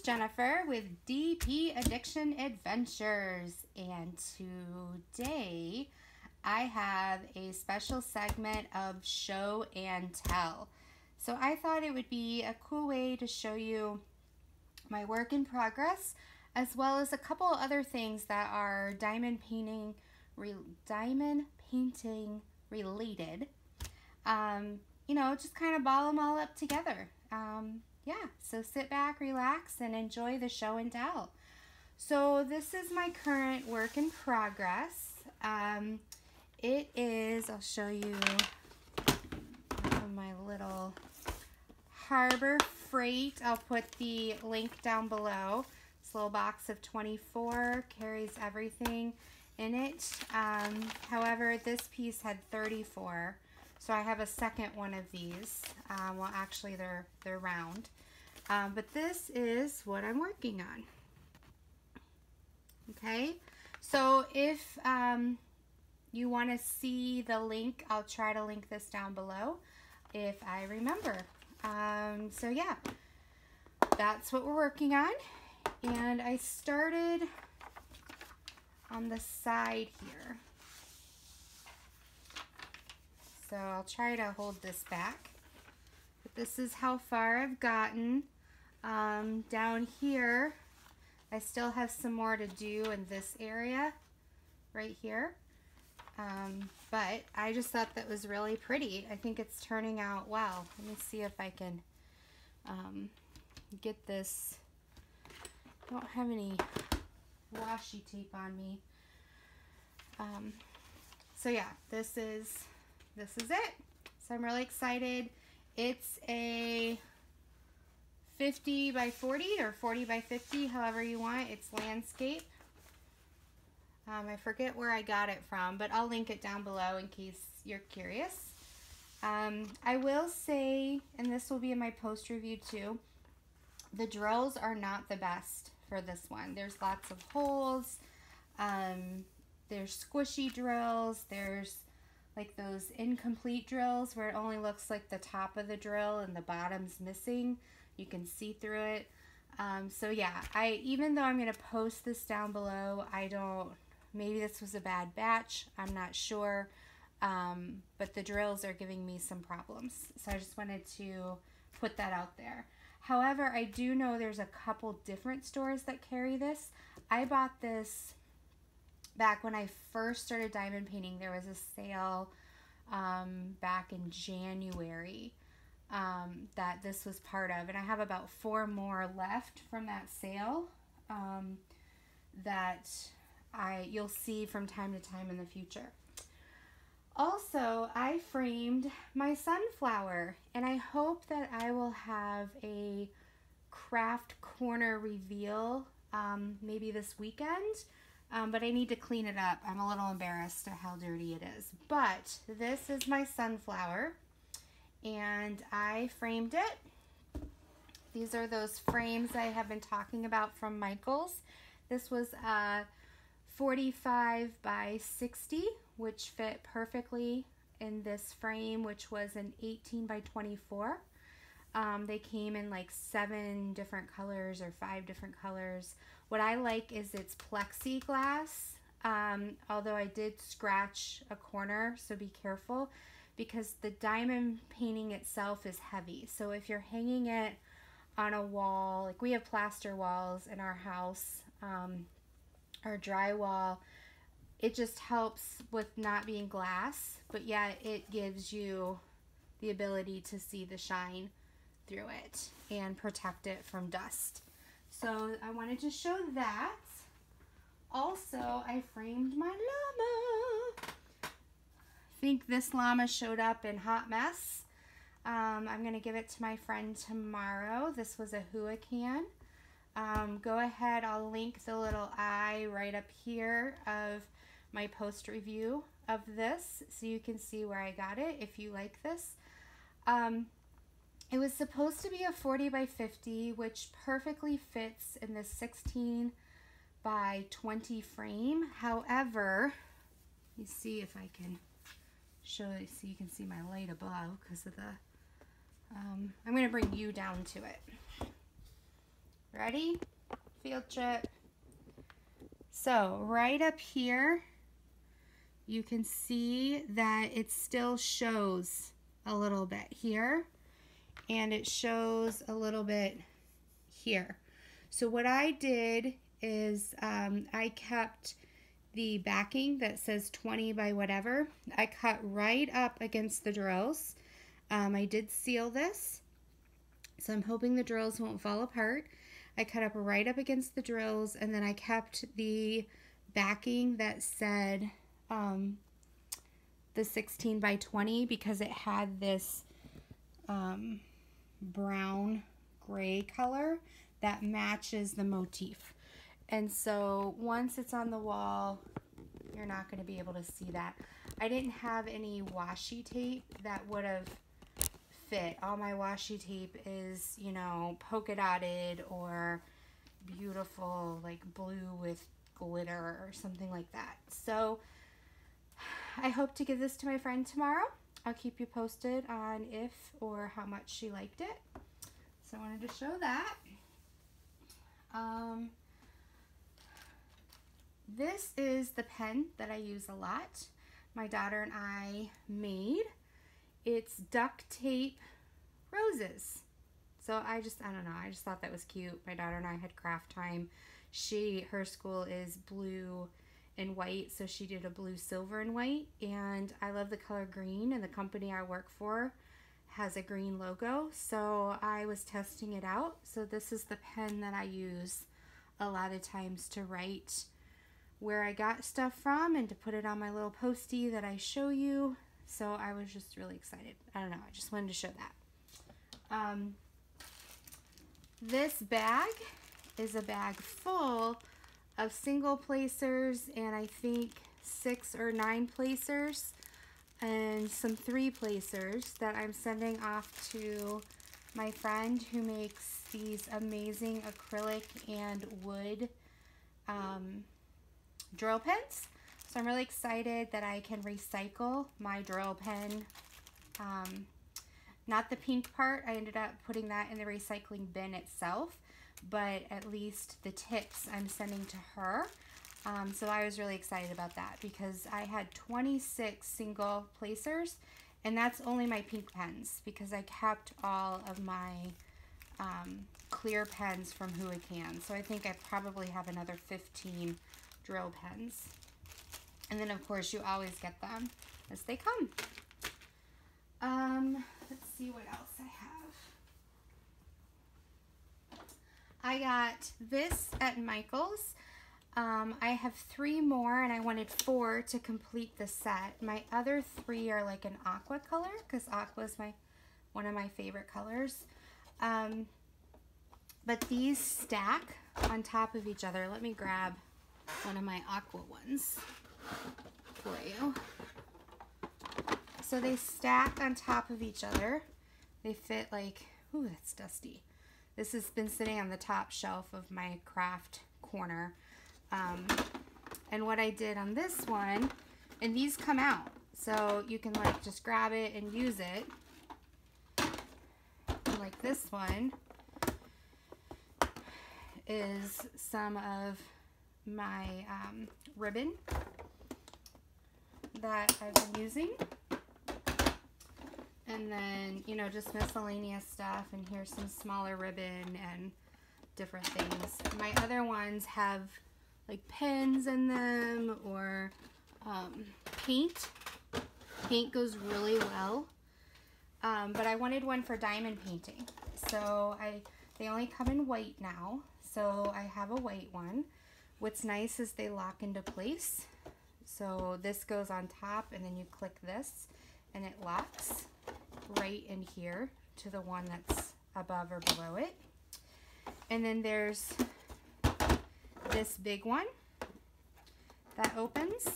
Jennifer with DP Addiction Adventures, and today I have a special segment of show and tell. So I thought it would be a cool way to show you my work in progress, as well as a couple other things that are diamond painting related. You know, just kind of ball them all up together. Yeah, so sit back, relax, and enjoy the show and tell. So this is my current work in progress. It is, I'll show you my little Harbor Freight. I'll put the link down below. This little box of 24 carries everything in it. However, this piece had 34. So I have a second one of these. Well, actually they're round. But this is what I'm working on. Okay, so if you want to see the link, I'll try to link this down below if I remember. So yeah, that's what we're working on. And I started on the side here. So I'll try to hold this back. But this is how far I've gotten. Down here, I still have some more to do in this area right here. But I just thought that was really pretty. I think it's turning out well. Let me see if I can get this. I don't have any washi tape on me. So yeah, this is it. So I'm really excited. It's a 50 by 40 or 40 by 50, however you want. It's landscape. I forget where I got it from, but I'll link it down below in case you're curious. I will say, and this will be in my post review too, the drills are not the best for this one. There's lots of holes. There's squishy drills. There's like those incomplete drills where it only looks like the top of the drill and the bottom's missing. You can see through it. So yeah, even though I'm going to post this down below, maybe this was a bad batch, I'm not sure, but the drills are giving me some problems. So I just wanted to put that out there. However, I do know there's a couple different stores that carry this. I bought this back when I first started diamond painting. There was a sale back in January that this was part of, and I have about 4 more left from that sale that you'll see from time to time in the future. Also, I framed my sunflower, and I hope that I will have a craft corner reveal maybe this weekend. But I need to clean it up. I'm a little embarrassed at how dirty it is. But this is my sunflower, and I framed it. These are those frames I have been talking about from Michaels. This was 45 by 60, which fit perfectly in this frame, which was an 18 by 24. They came in like 7 different colors or 5 different colors. What I like is it's plexiglass, although I did scratch a corner, so be careful, because the diamond painting itself is heavy. So if you're hanging it on a wall, like we have plaster walls in our house, our drywall, it just helps with not being glass, but yet it gives you the ability to see the shine through it and protect it from dust. So I wanted to show that. Also, I framed my llama. I think this llama showed up in Hot Mess. I'm going to give it to my friend tomorrow. This was a Hua can. Go ahead, I'll link the little eye right up here of my post review of this so you can see where I got it if you like this. It was supposed to be a 40 by 50, which perfectly fits in this 16 by 20 frame. However, let me see if I can show you so you can see my light above because of the, I'm going to bring you down to it. Ready? Field trip. So right up here, you can see that it still shows a little bit here, and it shows a little bit here. So what I did is I kept the backing that says 20 by whatever. I cut right up against the drills. I did seal this, so I'm hoping the drills won't fall apart. I cut up right up against the drills, and then I kept the backing that said the 16 by 20 because it had this brown gray color that matches the motif. And so once it's on the wall, you're not going to be able to see that. I didn't have any washi tape that would have fit. All my washi tape is, you know, polka dotted or beautiful, like blue with glitter or something like that. So I hope to give this to my friend tomorrow. I'll keep you posted on if or how much she liked it. So I wanted to show that. This is the pen that I use a lot. My daughter and I made. It's duct tape roses. So I don't know, I just thought that was cute. My daughter and I had craft time. Her school is blue and white, so she did a blue, silver, and white. And I love the color green, and the company I work for has a green logo. So I was testing it out. So this is the pen that I use a lot of times to write where I got stuff from and to put it on my little postie that I show you. So I was just really excited. I don't know, I just wanted to show that. This bag is a bag full of single placers, and I think 6 or 9 placers and some 3 placers that I'm sending off to my friend who makes these amazing acrylic and wood drill pens. So I'm really excited that I can recycle my drill pen. Not the pink part, I ended up putting that in the recycling bin itself, but at least the tips I'm sending to her. So I was really excited about that because I had 26 single placers, and that's only my pink pens because I kept all of my clear pens from Who It Can. So I think I probably have another 15 drill pens. And then of course you always get them as they come. Let's see what else I have. I got this at Michael's. I have 3 more, and I wanted 4 to complete the set. My other 3 are like an aqua color because aqua is one of my favorite colors. But these stack on top of each other. Let me grab one of my aqua ones for you. So they stack on top of each other. They fit like, ooh, that's dusty. This has been sitting on the top shelf of my craft corner. And what I did on this one, and these come out, so you can like just grab it and use it. And like this one is some of my ribbon that I've been using. And then, you know, just miscellaneous stuff, and here's some smaller ribbon and different things. My other ones have like pens in them or paint. Paint goes really well. But I wanted one for diamond painting. So they only come in white now. So I have a white one. What's nice is they lock into place. So this goes on top, and then you click this and it locks right in here to the one that's above or below it. And then there's this big one that opens,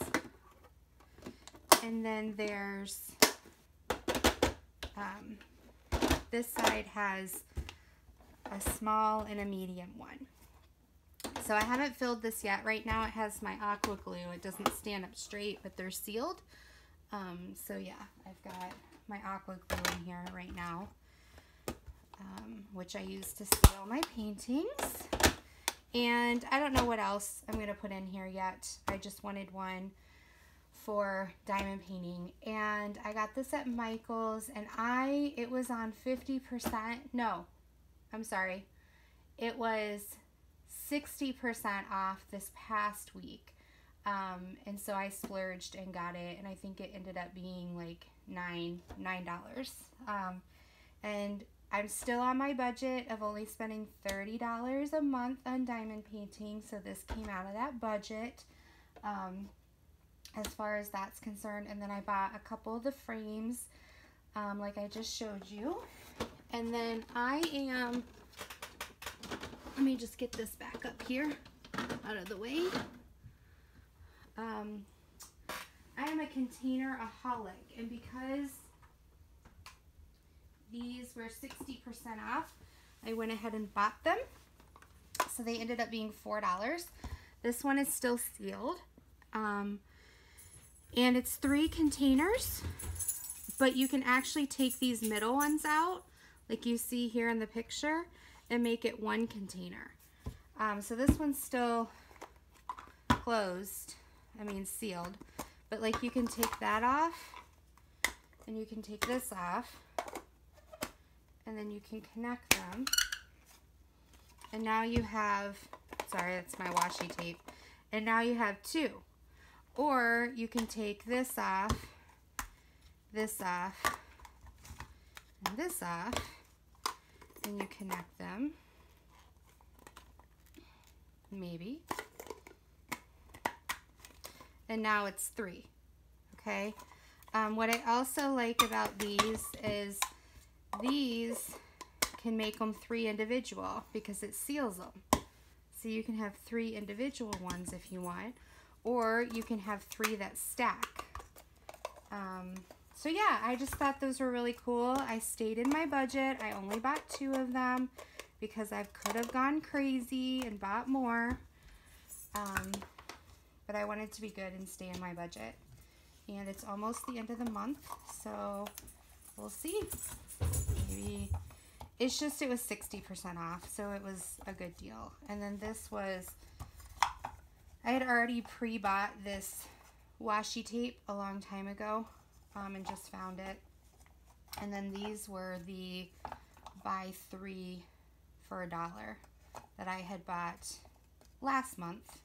and then there's this side has a small and a medium one. So I haven't filled this yet. Right now it has my aqua glue. It doesn't stand up straight, but they're sealed. So yeah, I've got my aqua glue in here right now. which I use to seal my paintings. And I don't know what else I'm going to put in here yet. I just wanted one for diamond painting. And I got this at Michael's, and it was on 50%. No, I'm sorry. It was 60% off this past week. And so I splurged and got it, and I think it ended up being like $9. And I'm still on my budget of only spending $30 a month on diamond painting, so this came out of that budget as far as that's concerned. And then I bought a couple of the frames like I just showed you. And then let me just get this back up here out of the way. I am a container-aholic, and because these were 60% off, I went ahead and bought them. So they ended up being $4. This one is still sealed. And it's 3 containers, but you can actually take these middle ones out, like you see here in the picture, and make it 1 container. So this one's still closed, sealed, but like you can take that off, and you can take this off, and then you can connect them, and now you have, sorry, that's my washi tape, and now you have 2. Or you can take this off, and this off, and you connect them, maybe, and now it's 3, okay? What I also like about these is these can make them 3 individual because it seals them. So you can have 3 individual ones if you want, or you can have 3 that stack. So yeah, I just thought those were really cool. I stayed in my budget. I only bought 2 of them because I could have gone crazy and bought more. But I wanted to be good and stay in my budget. And it's almost the end of the month, so we'll see. Maybe it's just, it was 60% off, so it was a good deal. And then this was, I had already pre-bought this washi tape a long time ago, and just found it. And then these were the buy 3 for $1 that I had bought last month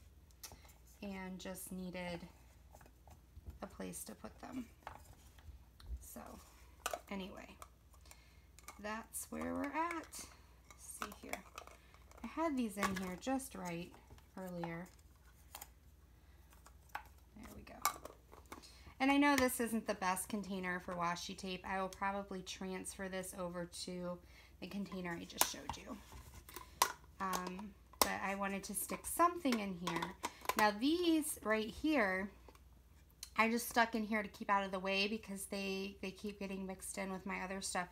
and just needed a place to put them. So anyway, that's where we're at. Let's see here. I had these in here just right earlier. There we go. And I know this isn't the best container for washi tape. I will probably transfer this over to the container I just showed you. But I wanted to stick something in here. Now these right here, I just stuck in here to keep out of the way because they keep getting mixed in with my other stuff.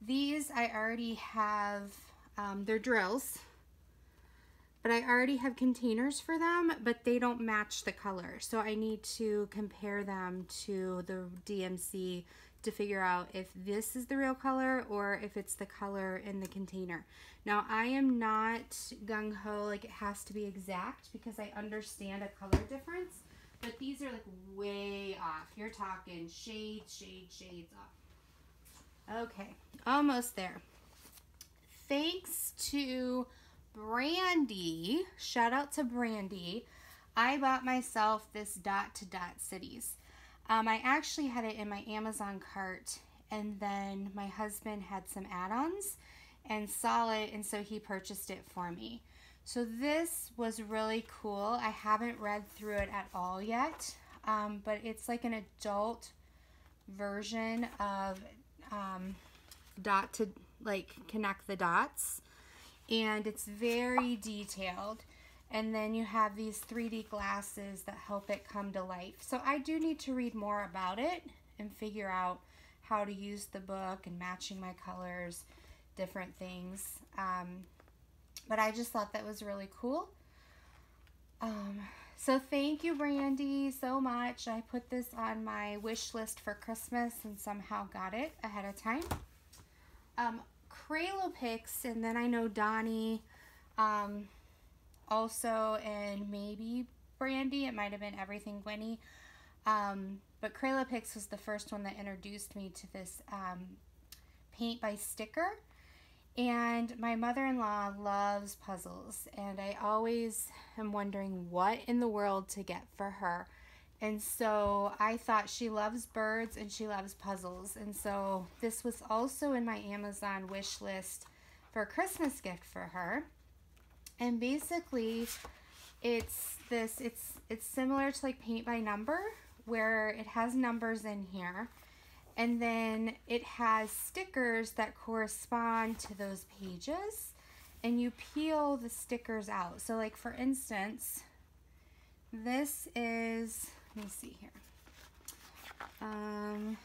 These I already have, they're drills, but I already have containers for them, but they don't match the color. So I need to compare them to the DMC to figure out if this is the real color or if it's the color in the container. Now I am not gung-ho like it has to be exact because I understand a color difference, but these are like way off. You're talking shades off. Okay, almost there. Thanks to Brandy, shout out to Brandy, I bought myself this dot to dot cities. I actually had it in my Amazon cart, and then my husband had some add-ons and saw it, and so he purchased it for me. So this was really cool. I haven't read through it at all yet, but it's like an adult version of dot to like connect the dots, and it's very detailed. And then you have these 3D glasses that help it come to life. So I do need to read more about it and figure out how to use the book and matching my colors, different things. But I just thought that was really cool. So thank you, Brandy, so much. I put this on my wish list for Christmas and somehow got it ahead of time. Recollections, and then I know Donnie also, and maybe Brandy. It might have been Everything Winnie. But Recollections was the first one that introduced me to this paint by sticker. And my mother-in-law loves puzzles, and I always am wondering what in the world to get for her. And so I thought she loves birds and she loves puzzles. And so this was also in my Amazon wish list for a Christmas gift for her. And basically it's similar to like paint by number, where it has numbers in here. And then it has stickers that correspond to those pages, and you peel the stickers out. So like for instance, this is, let me see here. Let's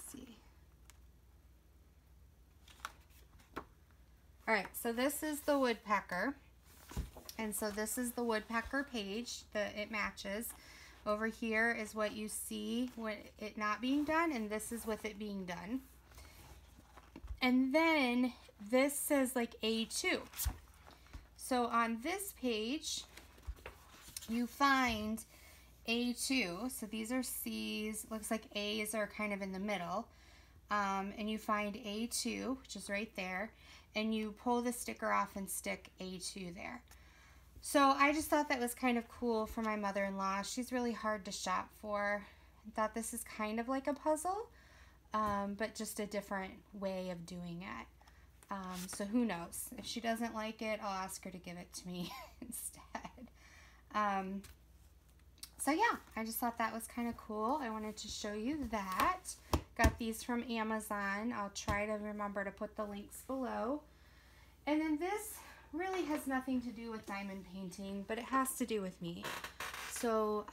see. All right, so this is the woodpecker. And so this is the woodpecker page that it matches. Over here is what you see with it not being done, and this is with it being done. And then this says like A2. So on this page, you find A2. So these are C's. Looks like A's are kind of in the middle. And you find A2, which is right there. And you pull the sticker off and stick A2 there. So I just thought that was kind of cool for my mother-in-law. She's really hard to shop for. I thought this is kind of like a puzzle, but just a different way of doing it. So who knows? If she doesn't like it, I'll ask her to give it to me instead. So yeah, I just thought that was kind of cool. I wanted to show you that. Got these from Amazon. I'll try to remember to put the links below. And then this really has nothing to do with diamond painting, but it has to do with me. So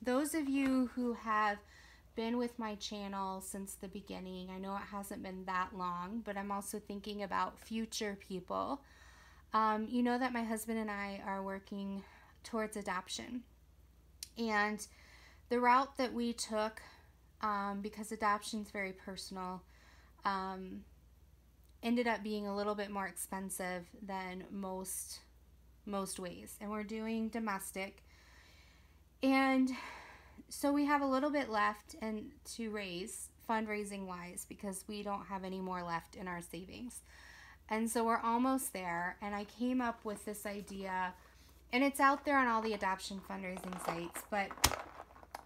those of you who have been with my channel since the beginning, I know it hasn't been that long, but I'm also thinking about future people. You know that my husband and I are working towards adoption. And the route that we took, because adoption is very personal, ended up being a little bit more expensive than most ways. And we're doing domestic. And so we have a little bit left and to raise fundraising wise, because we don't have any more left in our savings. And so we're almost there. And I came up with this idea, and it's out there on all the adoption fundraising sites, but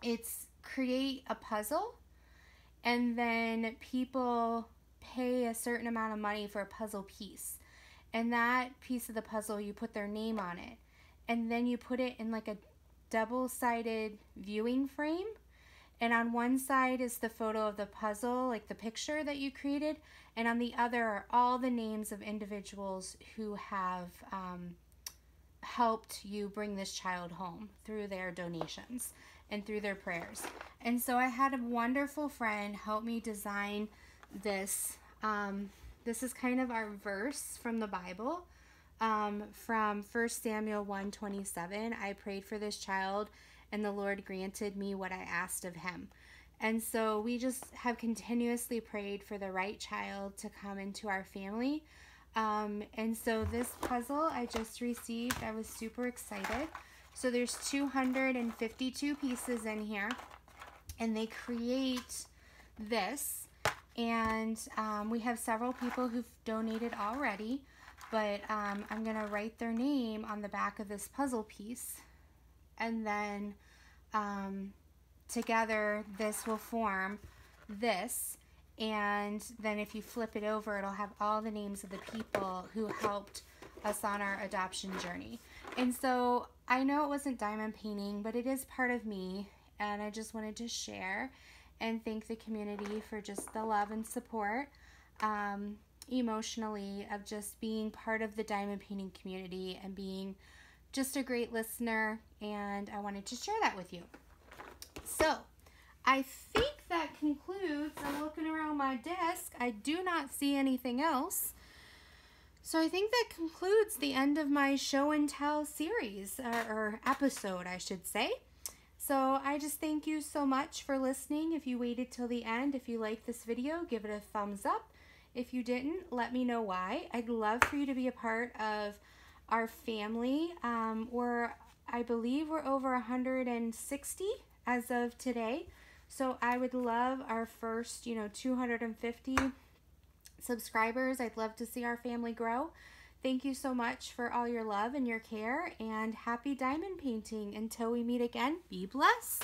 it's create a puzzle, and then people pay a certain amount of money for a puzzle piece, and that piece of the puzzle, you put their name on it, and then you put it in like a double-sided viewing frame, and on one side is the photo of the puzzle, like the picture that you created, and on the other are all the names of individuals who have helped you bring this child home through their donations and through their prayers. And so I had a wonderful friend help me design this. This is kind of our verse from the Bible, from 1 Samuel 1:27. I prayed for this child, and the Lord granted me what I asked of him. And so we just have continuously prayed for the right child to come into our family. And so this puzzle I just received, I was super excited. So there's 252 pieces in here, and they create this. And we have several people who've donated already, but I'm going to write their name on the back of this puzzle piece. And then together this will form this. And then if you flip it over, it'll have all the names of the people who helped us on our adoption journey. And so I know it wasn't diamond painting, but it is part of me, and I just wanted to share and thank the community for just the love and support emotionally of just being part of the diamond painting community and being just a great listener, and I wanted to share that with you. So I think that concludes. I'm looking around my desk. I do not see anything else. So I think that concludes the end of my show and tell series, or episode, I should say. So I just thank you so much for listening. If you waited till the end, if you liked this video, give it a thumbs up. If you didn't, let me know why. I'd love for you to be a part of our family. I believe we're over 160 as of today. So I would love our first, 250 subscribers. I'd love to see our family grow. Thank you so much for all your love and your care, and happy diamond painting. Until we meet again, be blessed.